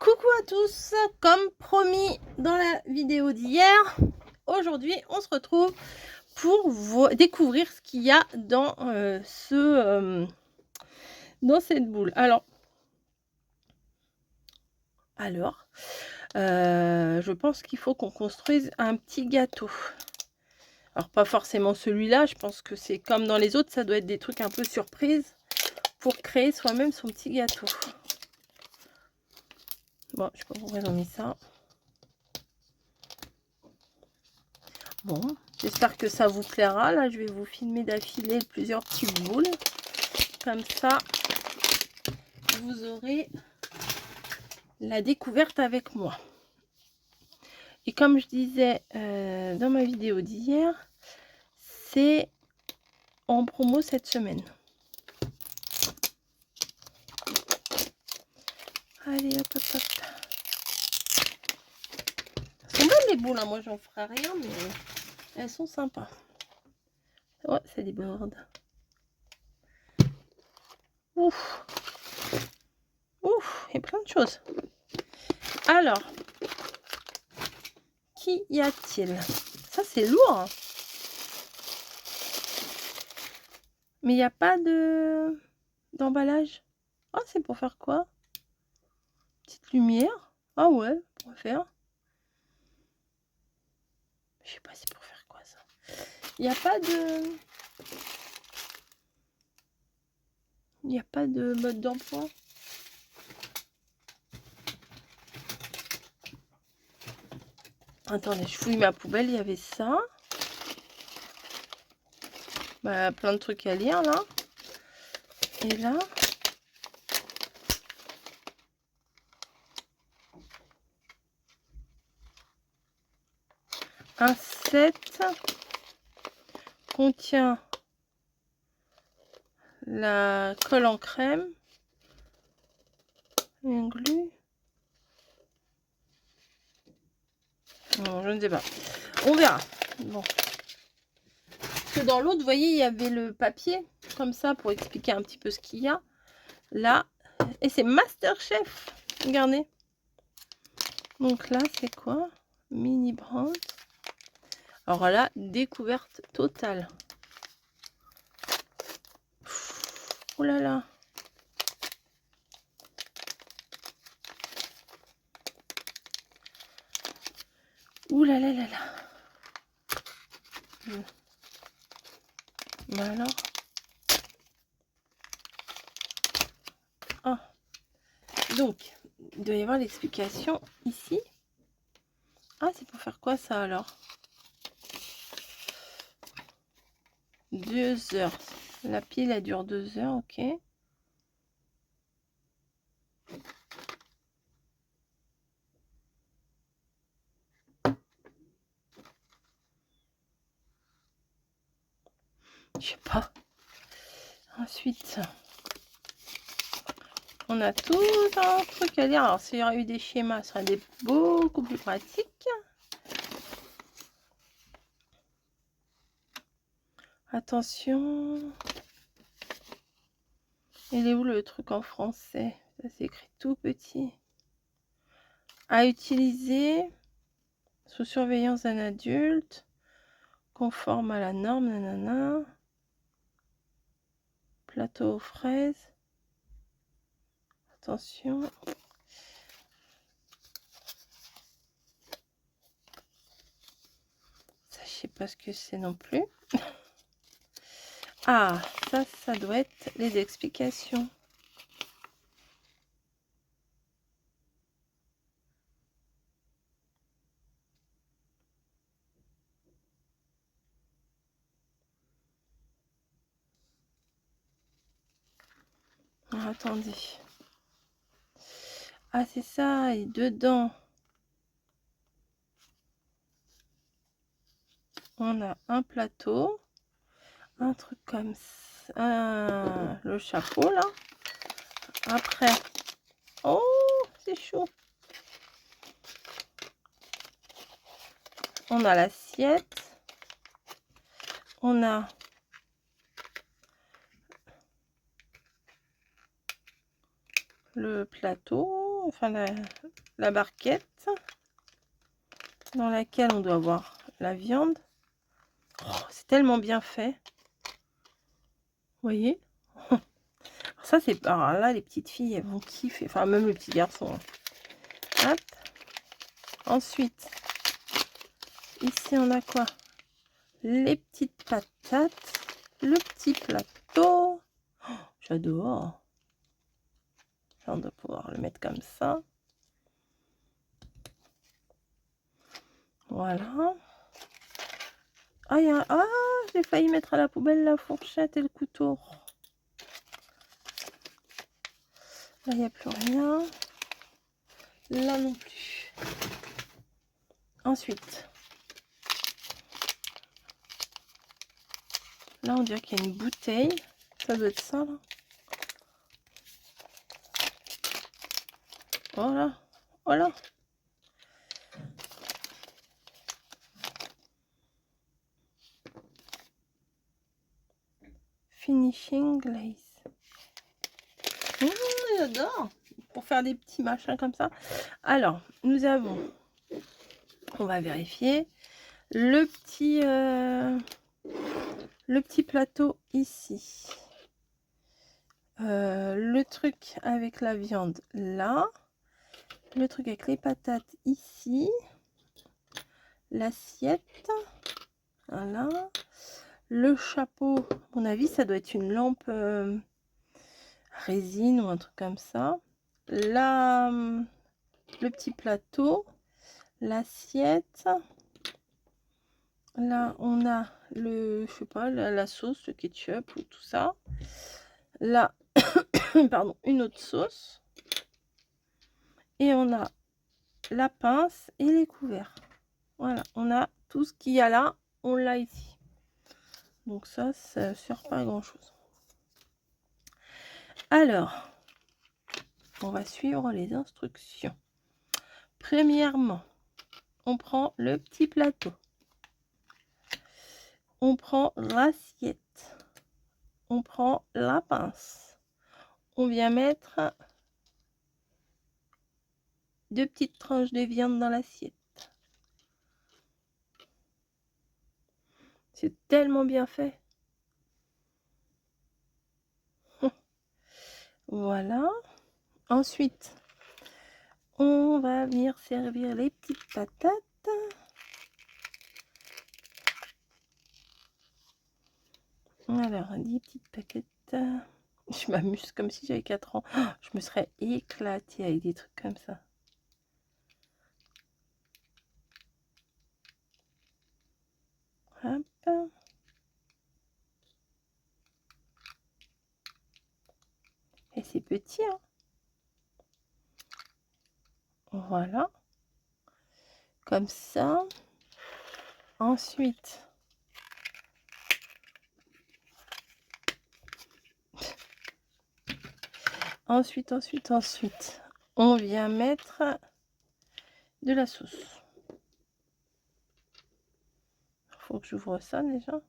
Coucou à tous, comme promis dans la vidéo d'hier, aujourd'hui on se retrouve pour découvrir ce qu'il y a dans, dans cette boule. Je pense qu'il faut qu'on construise un petit gâteau. Alors pas forcément celui-là, je pense que c'est comme dans les autres, ça doit être des trucs un peu surprises pour créer soi-même son petit gâteau. Bon, je sais pas pourquoi ils ont mis ça. Bon, j'espère que ça vous plaira. Là, je vais vous filmer d'affilée plusieurs petites boules. Comme ça, vous aurez la découverte avec moi. Et comme je disais dans ma vidéo d'hier, c'est en promo cette semaine. Allez, hop, hop, hop. Elles sont bonnes les boules, hein. Moi, j'en ferai rien, mais elles sont sympas. Oh, ça déborde. Ouf. Ouf, il y a plein de choses. Alors, qu'y a-t-il? Ça, c'est lourd, hein. Mais il n'y a pas d'emballage. Ah, c'est pour faire quoi? Petite lumière. Ah ouais, pour faire. Je sais pas c'est pour faire quoi ça. Il n'y a pas de... Il n'y a pas de mode d'emploi. Attendez, je fouille ma poubelle, il y avait ça. Bah, plein de trucs à lire là. Et là... Un set contient la colle en crème, un glue. Non, je ne sais pas. On verra. Bon. Parce que dans l'autre, vous voyez, il y avait le papier comme ça pour expliquer un petit peu ce qu'il y a. Là, et c'est Masterchef. Regardez. Donc là, c'est quoi? Mini brand. Alors là, découverte totale. Oh là là. Ouh là là là là. Bah alors. Ah. Donc, il doit y avoir l'explication ici. Ah, c'est pour faire quoi ça alors? 2 heures. La pile, elle dure 2 heures, ok. Je sais pas. Ensuite, on a tout un truc à lire. Alors, s'il y aurait eu des schémas, ça serait beaucoup plus pratique. Attention. Il est où le truc en français? Ça c'est écrit tout petit. À utiliser sous surveillance d'un adulte, conforme à la norme, nanana. Plateau aux fraises. Attention. Ça, je sais pas ce que c'est non plus. Ah, ça doit être les explications. Ah, attendez. Ah, c'est ça. Et dedans, on a un plateau. Un truc comme ça. Le chapeau, là. Après. Oh, c'est chaud. On a l'assiette. On a le plateau. enfin la barquette dans laquelle on doit avoir la viande. Oh, c'est tellement bien fait. Vous voyez? Ça, c'est... Alors là, les petites filles, elles vont kiffer. Enfin, même les petits garçons. Hop. Ensuite, ici, on a quoi? Les petites patates. Le petit plateau. Oh, j'adore. On doit pouvoir le mettre comme ça. Voilà. Ah, ah, j'ai failli mettre à la poubelle la fourchette et le couteau. Là, il n'y a plus rien. Là non plus. Ensuite, là, on dirait qu'il y a une bouteille. Ça doit être ça, là. Voilà. Voilà. Finishing glaze. J'adore. Pour faire des petits machins comme ça. Alors, nous avons... On va vérifier. Le petit plateau ici. Le truc avec la viande là. Le truc avec les patates ici. L'assiette. Voilà. Le chapeau, à mon avis, ça doit être une lampe résine ou un truc comme ça. Là, le petit plateau. L'assiette. Là, on a le, je sais pas, la sauce, le ketchup ou tout ça. Là, pardon, une autre sauce. Et on a la pince et les couverts. Voilà, on a tout ce qu'il y a là, on l'a ici. Donc ça sert pas à grand chose. Alors, on va suivre les instructions. Premièrement, on prend le petit plateau. On prend l'assiette. On prend la pince. On vient mettre 2 petites tranches de viande dans l'assiette. C'est tellement bien fait. Voilà. Ensuite, on va venir servir les petites patates. Alors, 10 petites paquettes. Je m'amuse comme si j'avais 4 ans. Oh, je me serais éclatée avec des trucs comme ça. Hop. Et c'est petit, hein. Voilà. Comme ça. Ensuite, ensuite, on vient mettre de la sauce. Faut que j'ouvre ça déjà.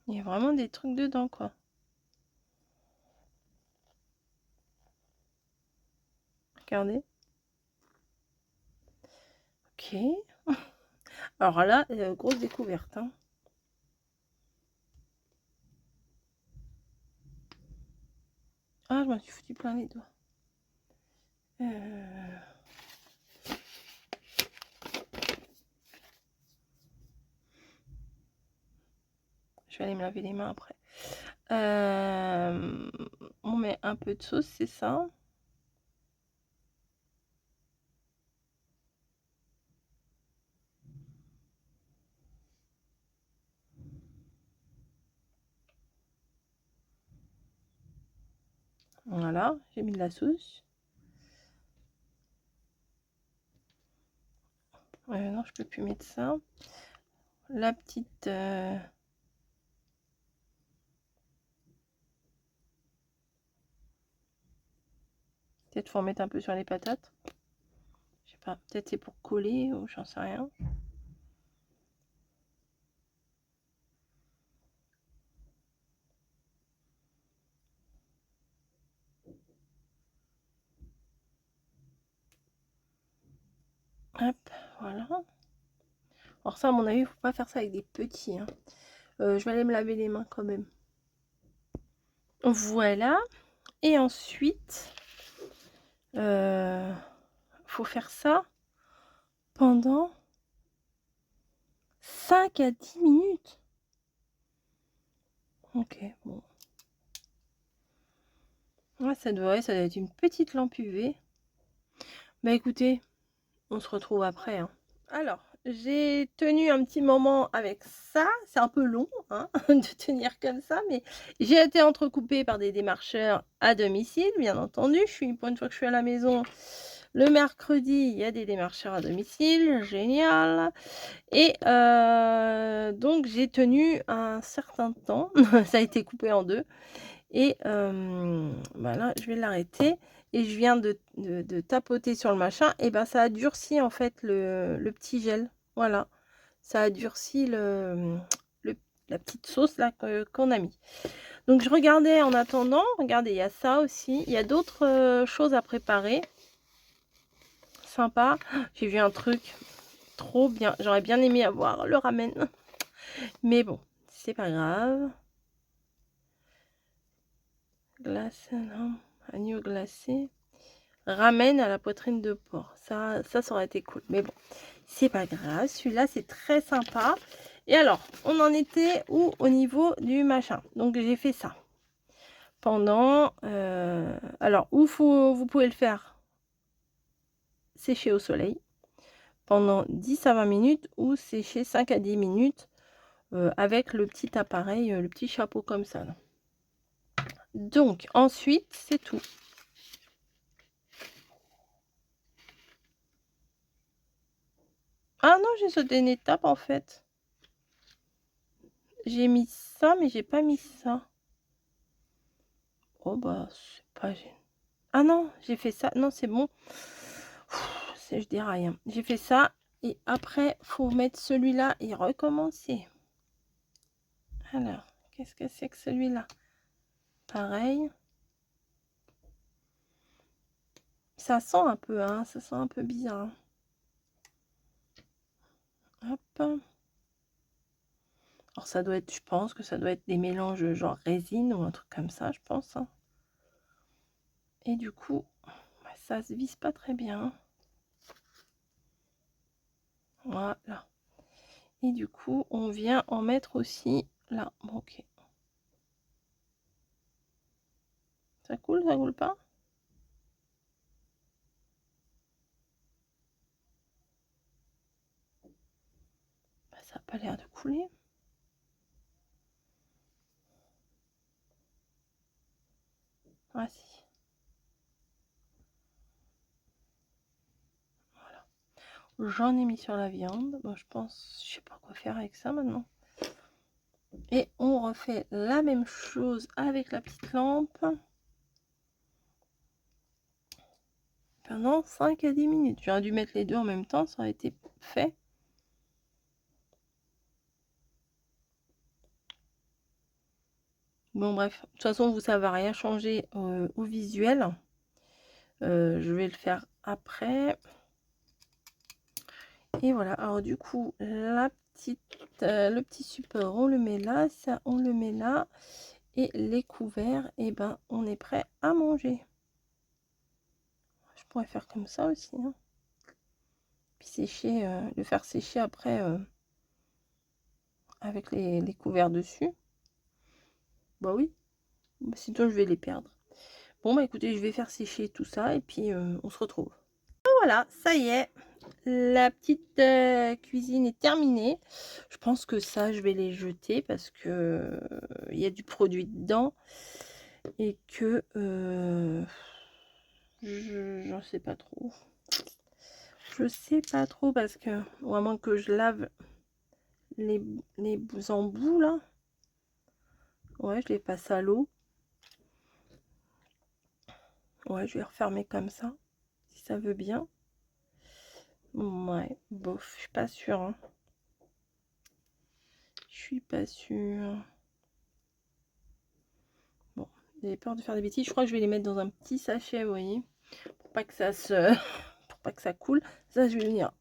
Il y a vraiment des trucs dedans, quoi. Regardez. Ok. Alors là, grosse découverte, hein. Ah, je m'en suis foutu plein les doigts. Je vais aller me laver les mains après. On met un peu de sauce, c'est ça. Voilà, j'ai mis de la sauce. Non, je peux plus mettre ça. La petite... Peut-être faut en mettre un peu sur les patates. Je sais pas, peut-être c'est pour coller ou j'en sais rien. Hop, voilà. Alors ça, à mon avis, il faut pas faire ça avec des petits. Hein. Je vais aller me laver les mains quand même. Voilà. Et ensuite, faut faire ça pendant 5 à 10 minutes. Ok, bon. Ouais, ça doit être une petite lampe UV. Bah écoutez, on se retrouve après. Hein. Alors, j'ai tenu un petit moment avec ça. C'est un peu long hein, de tenir comme ça, mais j'ai été entrecoupée par des démarcheurs à domicile, bien entendu. Pour une fois que je suis à la maison, le mercredi, il y a des démarcheurs à domicile. Génial. Et donc, j'ai tenu un certain temps. Ça a été coupé en deux. Et voilà, je vais l'arrêter. Et je viens de tapoter sur le machin. Et ben ça a durci en fait le petit gel. Voilà. Ça a durci la petite sauce là qu'on a mis. Donc je regardais en attendant. Regardez, il y a ça aussi. Il y a d'autres choses à préparer. Sympa. J'ai vu un truc trop bien. J'aurais bien aimé avoir le ramen. Mais bon, c'est pas grave. Glace, non. Agneau glacé. Ramen à la poitrine de porc. Ça aurait été cool. Mais bon, c'est pas grave. Celui-là, c'est très sympa. Et alors, on en était où au niveau du machin? Donc, j'ai fait ça. Pendant... alors, vous pouvez le faire sécher au soleil. Pendant 10 à 20 minutes. Ou sécher 5 à 10 minutes. Avec le petit appareil, le petit chapeau comme ça. Là. Donc, ensuite, c'est tout. Ah non, j'ai sauté une étape en fait. J'ai mis ça, mais j'ai pas mis ça. Oh bah, c'est pas gênant. Ah non, j'ai fait ça. Non, c'est bon. Je dis rien. J'ai fait ça. Et après, faut mettre celui-là et recommencer. Alors, qu'est-ce que c'est que celui-là? Pareil. Ça sent un peu, hein. Ça sent un peu bizarre. Hop. Alors, ça doit être, je pense que ça doit être des mélanges genre résine ou un truc comme ça, je pense. Hein. Et du coup, ça se visse pas très bien. Voilà. Et du coup, on vient en mettre aussi là. Bon, ok. Ça coule pas? Bah, ça n'a pas l'air de couler. Ah si. Voilà. J'en ai mis sur la viande. Bon, je pense, je sais pas quoi faire avec ça maintenant. Et on refait la même chose avec la petite lampe. Pendant 5 à 10 minutes. J'aurais dû mettre les deux en même temps, ça aurait été fait. Bon bref, de toute façon vous ça va rien changer au visuel. Je vais le faire après. Et voilà, alors du coup le petit support on le met là, ça on le met là. Et les couverts, et ben on est prêt à manger. Je pourrais faire comme ça aussi. Hein. Puis sécher, le faire sécher après avec les couverts dessus. Bah oui, sinon je vais les perdre. Bon bah écoutez, je vais faire sécher tout ça et puis on se retrouve. Voilà, ça y est, la petite cuisine est terminée. Je pense que ça, je vais les jeter parce que il y a du produit dedans et que j'en sais pas trop. Je sais pas trop parce que, ou à moins que je lave les embouts là. Ouais, je les passe à l'eau. Ouais, je vais refermer comme ça, si ça veut bien. Ouais, bof, je suis pas sûre. Hein. Je suis pas sûre. Bon, j'avais peur de faire des bêtises. Je crois que je vais les mettre dans un petit sachet, vous voyez, pour pas que ça se, pour pas que ça coule. Ça, je vais venir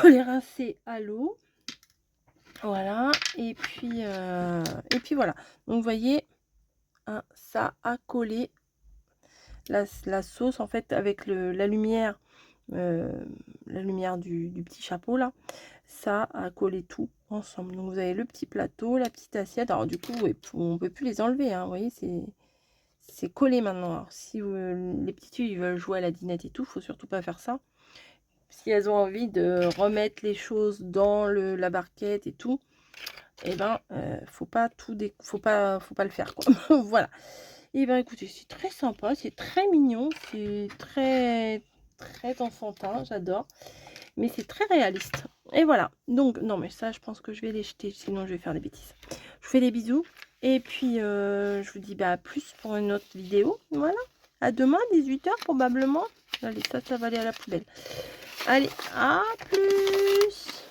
les rincer à l'eau. Voilà, et puis voilà. Donc, vous voyez, hein, ça a collé la sauce, en fait, avec la lumière du petit chapeau, là. Ça a collé tout ensemble. Donc, vous avez le petit plateau, la petite assiette. Alors, du coup, on peut plus les enlever, hein, vous voyez, c'est collé maintenant. Alors, si les petits tuyaux, ils veulent jouer à la dinette et tout, faut surtout pas faire ça. Si elles ont envie de remettre les choses dans la barquette et tout, et ben faut pas le faire, quoi. Voilà. Et ben écoutez, c'est très sympa, c'est très mignon, c'est très enfantin, j'adore, mais c'est très réaliste. Et voilà. Donc non, mais ça, je pense que je vais les jeter, sinon je vais faire des bêtises. Je vous fais des bisous et puis je vous dis à plus pour une autre vidéo. Voilà. À demain 18 h probablement. Allez, ça va aller à la poubelle. Allez, à plus.